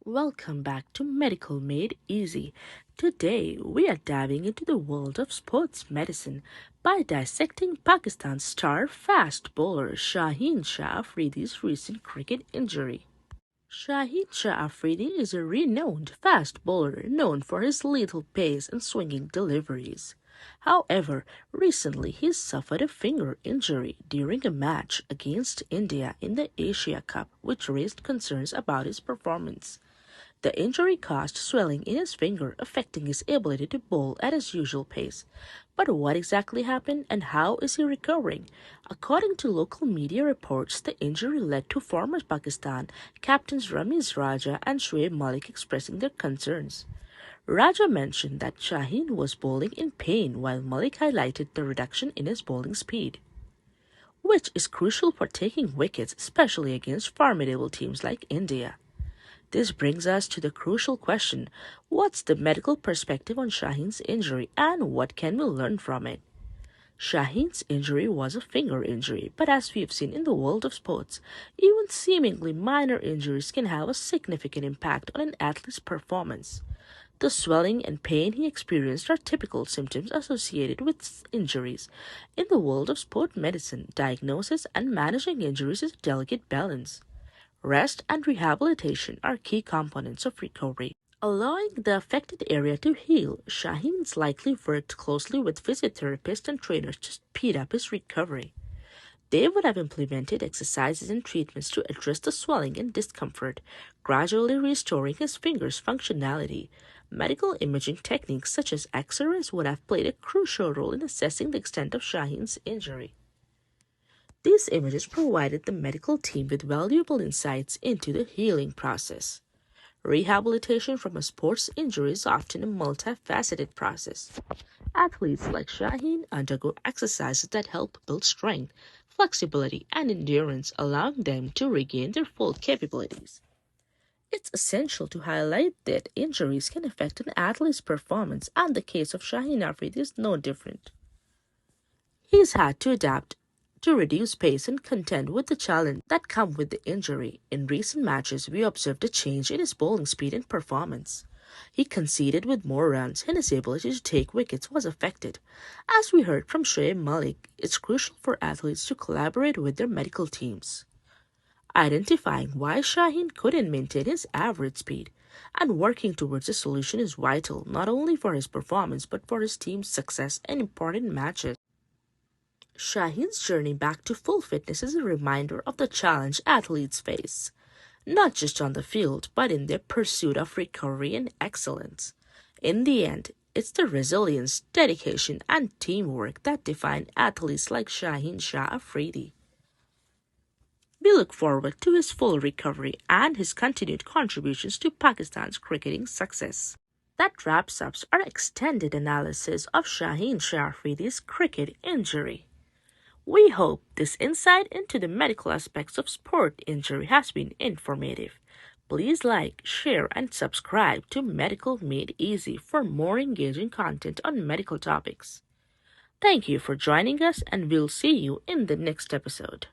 Welcome back to Medical Made Easy. Today, we are diving into the world of sports medicine by dissecting Pakistan's star fast bowler Shaheen Shah Afridi's recent cricket injury. Shaheen Shah Afridi is a renowned fast bowler known for his lethal pace and swinging deliveries. However, recently he suffered a finger injury during a match against India in the Asia Cup, which raised concerns about his performance. The injury caused swelling in his finger, affecting his ability to bowl at his usual pace. But what exactly happened and how is he recovering? According to local media reports, the injury led to former Pakistan captains Ramiz Raja and Shoaib Malik expressing their concerns. Raja mentioned that Shaheen was bowling in pain while Malik highlighted the reduction in his bowling speed, which is crucial for taking wickets, especially against formidable teams like India. This brings us to the crucial question: what's the medical perspective on Shaheen's injury and what can we learn from it? Shaheen's injury was a finger injury, but as we have seen in the world of sports, even seemingly minor injuries can have a significant impact on an athlete's performance. The swelling and pain he experienced are typical symptoms associated with injuries. In the world of sport medicine, diagnosis and managing injuries is a delicate balance. Rest and rehabilitation are key components of recovery. Allowing the affected area to heal, Shaheen's likely worked closely with physiotherapists and trainers to speed up his recovery. They would have implemented exercises and treatments to address the swelling and discomfort, gradually restoring his finger's functionality. Medical imaging techniques such as X-rays would have played a crucial role in assessing the extent of Shaheen's injury. These images provided the medical team with valuable insights into the healing process. Rehabilitation from a sports injury is often a multifaceted process. Athletes like Shaheen undergo exercises that help build strength, flexibility, and endurance, allowing them to regain their full capabilities. It's essential to highlight that injuries can affect an athlete's performance, and the case of Shaheen Afridi is no different. He's had to adapt to reduce pace and contend with the challenge that come with the injury. In recent matches, we observed a change in his bowling speed and performance. He conceded with more runs and his ability to take wickets was affected. As we heard from Shoaib Malik, it's crucial for athletes to collaborate with their medical teams. Identifying why Shaheen couldn't maintain his average speed and working towards a solution is vital not only for his performance but for his team's success in important matches. Shaheen's journey back to full fitness is a reminder of the challenge athletes face, not just on the field, but in their pursuit of recovery and excellence. In the end, it's the resilience, dedication, and teamwork that define athletes like Shaheen Shah Afridi. We look forward to his full recovery and his continued contributions to Pakistan's cricketing success. That wraps up our extended analysis of Shaheen Shah Afridi's cricket injury. We hope this insight into the medical aspects of sport injury has been informative. Please like, share, and subscribe to Medical Made Easy for more engaging content on medical topics. Thank you for joining us, and we'll see you in the next episode.